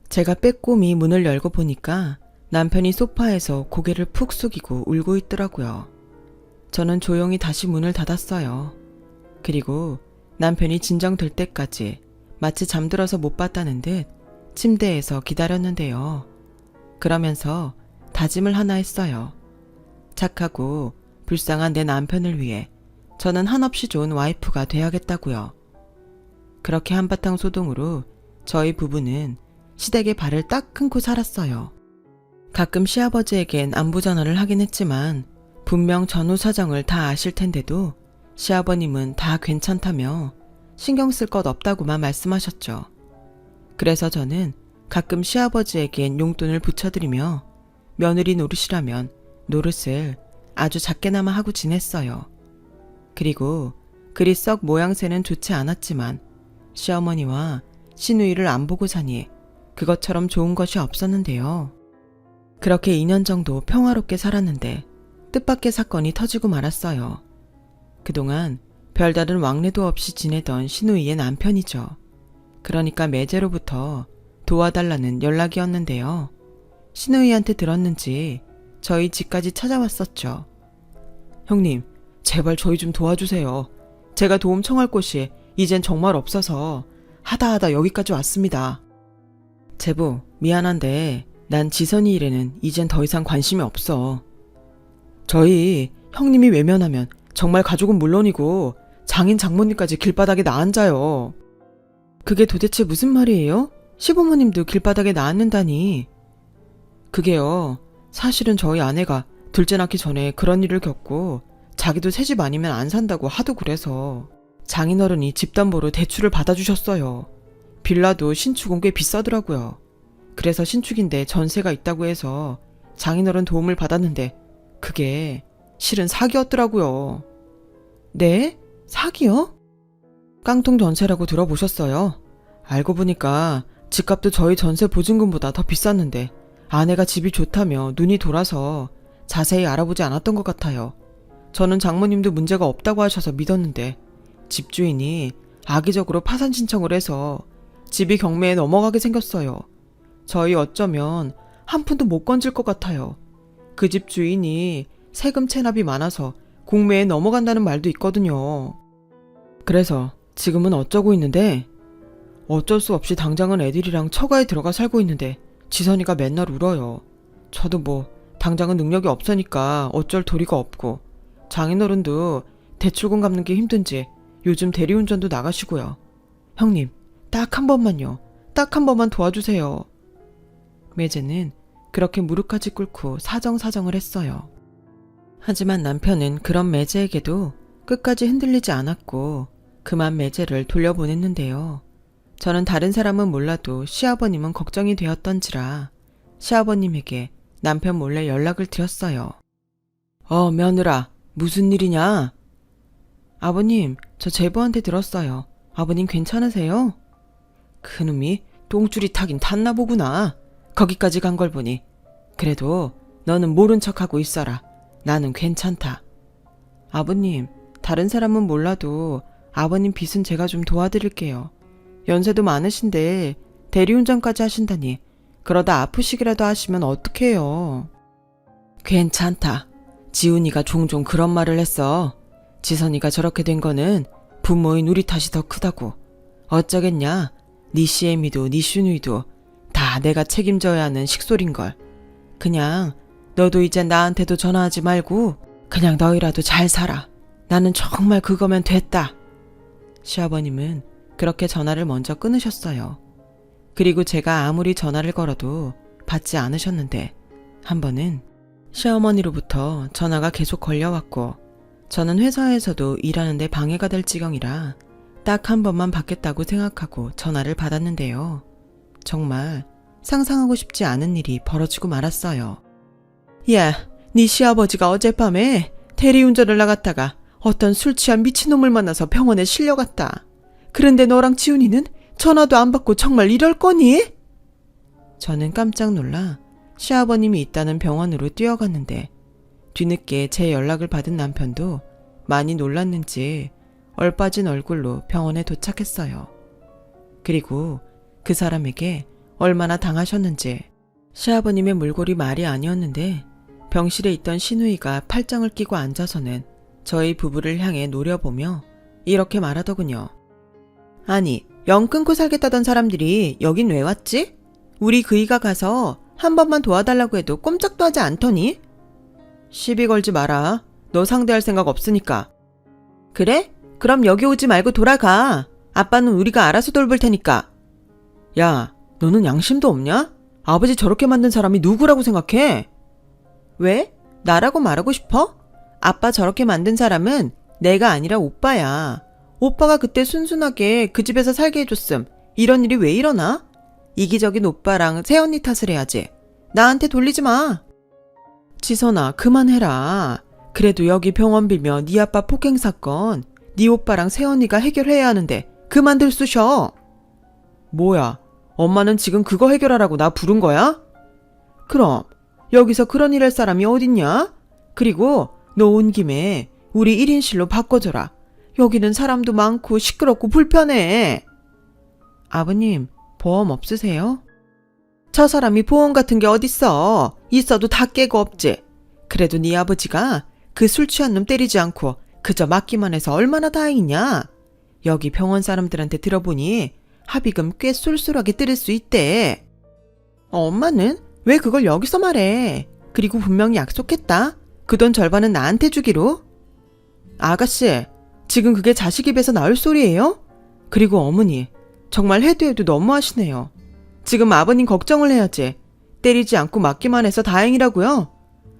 A: 제가 빼꼼히 문을 열고 보니까 남편이 소파에서 고개를 푹 숙이고 울고 있더라고요. 저는 조용히 다시 문을 닫았어요. 그리고 남편이 진정될 때까지 마치 잠들어서 못 봤다는 듯 침대에서 기다렸는데요. 그러면서 다짐을 하나 했어요. 착하고 불쌍한 내 남편을 위해 저는 한없이 좋은 와이프가 돼야겠다고요. 그렇게 한바탕 소동으로 저희 부부는 시댁에 발을 딱 끊고 살았어요. 가끔 시아버지에겐 안부 전화를 하긴 했지만 분명 전후 사정을 다 아실 텐데도 시아버님은 다 괜찮다며 신경 쓸 것 없다고만 말씀하셨죠. 그래서 저는 가끔 시아버지에겐 용돈을 붙여드리며 며느리 노릇이라면 노릇을 아주 작게나마 하고 지냈어요. 그리고 그리 썩 모양새는 좋지 않았지만 시어머니와 시누이를 안 보고 사니 그것처럼 좋은 것이 없었는데요. 그렇게 2년 정도 평화롭게 살았는데 뜻밖의 사건이 터지고 말았어요. 그동안 별다른 왕래도 없이 지내던 시누이의 남편이죠. 그러니까 매제로부터 도와달라는 연락이었는데요. 시누이한테 들었는지 저희 집까지 찾아왔었죠. 형님, 제발 저희 좀 도와주세요. 제가 도움 청할 곳이 이젠 정말 없어서 하다 여기까지 왔습니다. 제부, 미안한데 난 지선이 일에는 이젠 더 이상 관심이 없어. 저희 형님이 외면하면 정말 가족은 물론이고 장인 장모님까지 길바닥에 나앉아요. 그게 도대체 무슨 말이에요? 시부모님도 길바닥에 나앉는다니. 그게요, 사실은 저희 아내가 둘째 낳기 전에 그런 일을 겪고 자기도 새 집 아니면 안 산다고 하도 그래서 장인어른이 집담보로 대출을 받아주셨어요. 빌라도 신축은 꽤 비싸더라고요. 그래서 신축인데 전세가 있다고 해서 장인어른 도움을 받았는데 그게 실은 사기였더라고요. 네? 사기요? 깡통 전세라고 들어보셨어요? 알고 보니까 집값도 저희 전세 보증금보다 더 비쌌는데 아내가 집이 좋다며 눈이 돌아서 자세히 알아보지 않았던 것 같아요. 저는 장모님도 문제가 없다고 하셔서 믿었는데 집주인이 악의적으로 파산 신청을 해서 집이 경매에 넘어가게 생겼어요. 저희 어쩌면 한 푼도 못 건질 것 같아요. 그 집 주인이 세금 체납이 많아서 공매에 넘어간다는 말도 있거든요. 그래서 지금은 어쩌고 있는데 어쩔 수 없이 당장은 애들이랑 처가에 들어가 살고 있는데 지선이가 맨날 울어요. 저도 뭐 당장은 능력이 없으니까 어쩔 도리가 없고 장인어른도 대출금 갚는 게 힘든지 요즘 대리운전도 나가시고요. 형님, 딱 한 번만요. 딱 한 번만 도와주세요. 매제는 그렇게 무릎까지 꿇고 사정사정을 했어요. 하지만 남편은 그런 매제에게도 끝까지 흔들리지 않았고 그만 매제를 돌려보냈는데요. 저는 다른 사람은 몰라도 시아버님은 걱정이 되었던지라 시아버님에게 남편 몰래 연락을 드렸어요. 며느라, 무슨 일이냐? 아버님, 저 제보한테 들었어요. 아버님 괜찮으세요? 그놈이 똥줄이 타긴 탔나 보구나. 거기까지 간 걸 보니. 그래도 너는 모른 척하고 있어라. 나는 괜찮다. 아버님, 다른 사람은 몰라도 아버님 빚은 제가 좀 도와드릴게요. 연세도 많으신데 대리운전까지 하신다니 그러다 아프시기라도 하시면 어떡해요. 괜찮다. 지훈이가 종종 그런 말을 했어. 지선이가 저렇게 된 거는 부모인 우리 탓이 더 크다고. 어쩌겠냐. 니 시애미도 니 슈누이도 다 내가 책임져야 하는 식솔인걸. 그냥 너도 이제 나한테도 전화하지 말고 그냥 너희라도 잘 살아. 나는 정말 그거면 됐다. 시아버님은 그렇게 전화를 먼저 끊으셨어요. 그리고 제가 아무리 전화를 걸어도 받지 않으셨는데 한 번은 시어머니로부터 전화가 계속 걸려왔고 저는 회사에서도 일하는데 방해가 될 지경이라 딱 한 번만 받겠다고 생각하고 전화를 받았는데요. 정말 상상하고 싶지 않은 일이 벌어지고 말았어요. 야, 네 시아버지가 어젯밤에 대리운전을 나갔다가 어떤 술 취한 미친놈을 만나서 병원에 실려갔다. 그런데 너랑 지훈이는 전화도 안 받고 정말 이럴 거니? 저는 깜짝 놀라 시아버님이 있다는 병원으로 뛰어갔는데 뒤늦게 제 연락을 받은 남편도 많이 놀랐는지 얼빠진 얼굴로 병원에 도착했어요. 그리고 그 사람에게 얼마나 당하셨는지 시아버님의 몰골이 말이 아니었는데 병실에 있던 시누이가 팔짱을 끼고 앉아서는 저희 부부를 향해 노려보며 이렇게 말하더군요. 아니, 영 끊고 살겠다던 사람들이 여긴 왜 왔지? 우리 그이가 가서 한 번만 도와달라고 해도 꼼짝도 하지 않더니? 시비 걸지 마라. 너 상대할 생각 없으니까. 그래? 그럼 여기 오지 말고 돌아가. 아빠는 우리가 알아서 돌볼 테니까. 야, 너는 양심도 없냐? 아버지 저렇게 만든 사람이 누구라고 생각해? 왜? 나라고 말하고 싶어? 아빠 저렇게 만든 사람은 내가 아니라 오빠야. 오빠가 그때 순순하게 그 집에서 살게 해줬음. 이런 일이 왜 일어나? 이기적인 오빠랑 새언니 탓을 해야지. 나한테 돌리지 마. 지선아, 그만해라. 그래도 여기 병원 빌며 네 아빠 폭행 사건 네 오빠랑 새언니가 해결해야 하는데 그만들 쑤셔. 뭐야, 엄마는 지금 그거 해결하라고 나 부른 거야? 그럼 여기서 그런 일 할 사람이 어딨냐? 그리고 너 온 김에 우리 1인실로 바꿔줘라. 여기는 사람도 많고 시끄럽고 불편해. 아버님, 보험 없으세요? 저 사람이 보험 같은 게 어딨어. 있어도 다 깨고 없지. 그래도 네 아버지가 그 술 취한 놈 때리지 않고 그저 맞기만 해서 얼마나 다행이냐. 여기 병원 사람들한테 들어보니 합의금 꽤 쏠쏠하게 때릴 수 있대. 엄마는 왜 그걸 여기서 말해. 그리고 분명히 약속했다. 그 돈 절반은 나한테 주기로. 아가씨, 지금 그게 자식 입에서 나올 소리예요? 그리고 어머니, 정말 해도 너무하시네요. 지금 아버님 걱정을 해야지. 때리지 않고 맞기만 해서 다행이라고요?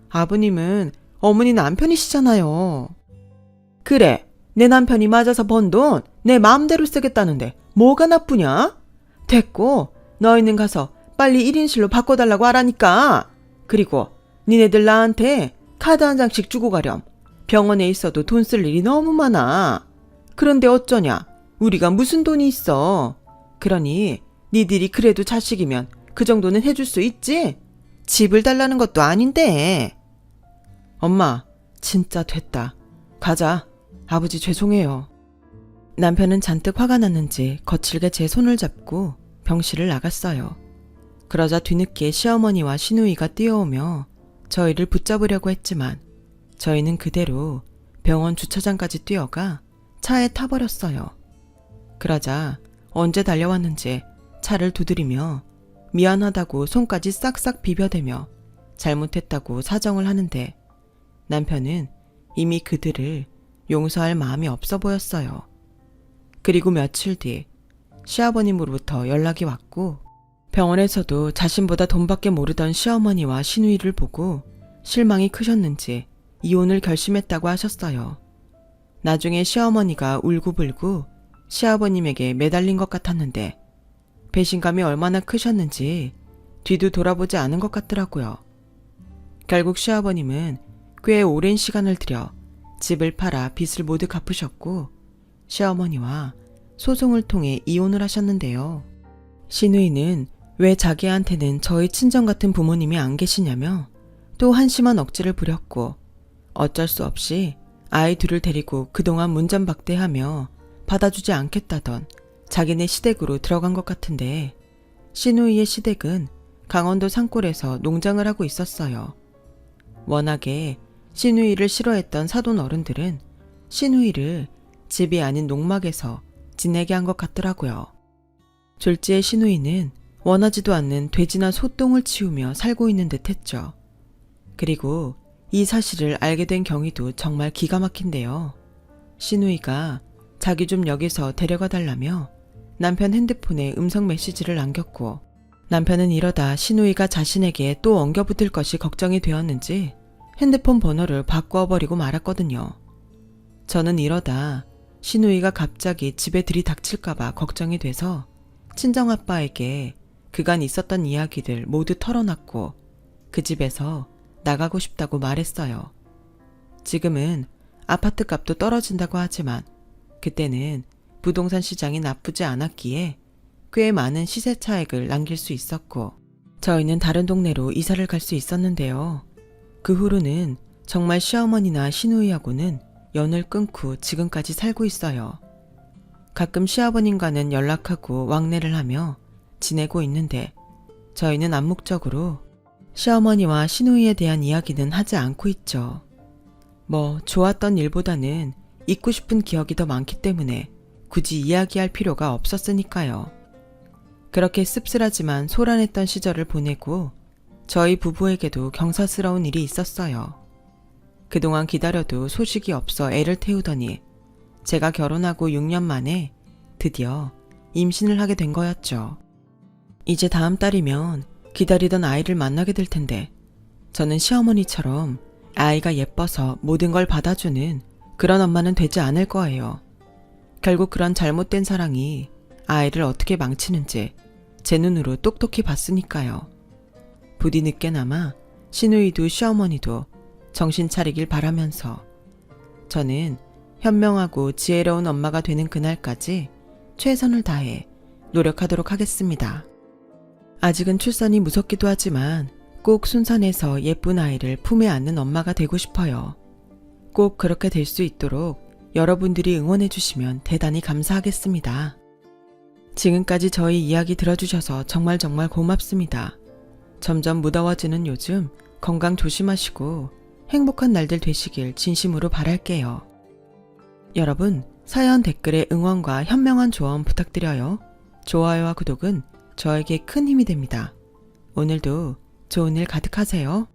A: 아버님은 어머니 남편이시잖아요. 그래, 내 남편이 맞아서 번 돈 내 마음대로 쓰겠다는데 뭐가 나쁘냐? 됐고, 너희는 가서 빨리 1인실로 바꿔달라고 하라니까. 그리고 니네들 나한테 카드 한 장씩 주고 가렴. 병원에 있어도 돈 쓸 일이 너무 많아. 그런데 어쩌냐? 우리가 무슨 돈이 있어. 그러니 니들이 그래도 자식이면 그 정도는 해줄 수 있지? 집을 달라는 것도 아닌데. 엄마, 진짜 됐다. 가자. 아버지 죄송해요. 남편은 잔뜩 화가 났는지 거칠게 제 손을 잡고 병실을 나갔어요. 그러자 뒤늦게 시어머니와 시누이가 뛰어오며 저희를 붙잡으려고 했지만 저희는 그대로 병원 주차장까지 뛰어가 차에 타버렸어요. 그러자 언제 달려왔는지 차를 두드리며 미안하다고 손까지 싹싹 비벼대며 잘못했다고 사정을 하는데 남편은 이미 그들을 용서할 마음이 없어 보였어요. 그리고 며칠 뒤 시아버님으로부터 연락이 왔고 병원에서도 자신보다 돈밖에 모르던 시어머니와 시누이를 보고 실망이 크셨는지 이혼을 결심했다고 하셨어요. 나중에 시어머니가 울고불고 시아버님에게 매달린 것 같았는데 배신감이 얼마나 크셨는지 뒤도 돌아보지 않은 것 같더라고요. 결국 시아버님은 꽤 오랜 시간을 들여 집을 팔아 빚을 모두 갚으셨고 시어머니와 소송을 통해 이혼을 하셨는데요. 시누이는 왜 자기한테는 저희 친정 같은 부모님이 안 계시냐며 또 한심한 억지를 부렸고 어쩔 수 없이 아이 둘을 데리고 그동안 문전박대하며 받아주지 않겠다던 자기네 시댁으로 들어간 것 같은데 시누이의 시댁은 강원도 산골에서 농장을 하고 있었어요. 워낙에 시누이를 싫어했던 사돈 어른들은 시누이를 집이 아닌 농막에서 지내게 한 것 같더라고요. 졸지의 시누이는 원하지도 않는 돼지나 소똥을 치우며 살고 있는 듯 했죠. 그리고 이 사실을 알게 된 경위도 정말 기가 막힌데요. 시누이가 자기 좀 여기서 데려가 달라며 남편 핸드폰에 음성 메시지를 남겼고 남편은 이러다 시누이가 자신에게 또 엉겨붙을 것이 걱정이 되었는지 핸드폰 번호를 바꿔버리고 말았거든요. 저는 이러다 시누이가 갑자기 집에 들이닥칠까봐 걱정이 돼서 친정아빠에게 그간 있었던 이야기들 모두 털어놨고 그 집에서 나가고 싶다고 말했어요. 지금은 아파트 값도 떨어진다고 하지만 그때는 부동산 시장이 나쁘지 않았기에 꽤 많은 시세 차익을 남길 수 있었고 저희는 다른 동네로 이사를 갈 수 있었는데요. 그 후로는 정말 시어머니나 시누이하고는 연을 끊고 지금까지 살고 있어요. 가끔 시아버님과는 연락하고 왕래를 하며 지내고 있는데 저희는 암묵적으로 시어머니와 시누이에 대한 이야기는 하지 않고 있죠. 뭐 좋았던 일보다는 잊고 싶은 기억이 더 많기 때문에 굳이 이야기할 필요가 없었으니까요. 그렇게 씁쓸하지만 소란했던 시절을 보내고 저희 부부에게도 경사스러운 일이 있었어요. 그동안 기다려도 소식이 없어 애를 태우더니 제가 결혼하고 6년 만에 드디어 임신을 하게 된 거였죠. 이제 다음 달이면 기다리던 아이를 만나게 될 텐데 저는 시어머니처럼 아이가 예뻐서 모든 걸 받아주는 그런 엄마는 되지 않을 거예요. 결국 그런 잘못된 사랑이 아이를 어떻게 망치는지 제 눈으로 똑똑히 봤으니까요. 부디 늦게나마 시누이도 시어머니도 정신 차리길 바라면서 저는 현명하고 지혜로운 엄마가 되는 그날까지 최선을 다해 노력하도록 하겠습니다. 아직은 출산이 무섭기도 하지만 꼭 순산해서 예쁜 아이를 품에 안는 엄마가 되고 싶어요. 꼭 그렇게 될 수 있도록 여러분들이 응원해 주시면 대단히 감사하겠습니다. 지금까지 저희 이야기 들어주셔서 정말 고맙습니다. 점점 무더워지는 요즘 건강 조심하시고 행복한 날들 되시길 진심으로 바랄게요. 여러분, 사연 댓글에 응원과 현명한 조언 부탁드려요. 좋아요와 구독은 저에게 큰 힘이 됩니다. 오늘도 좋은 일 가득하세요.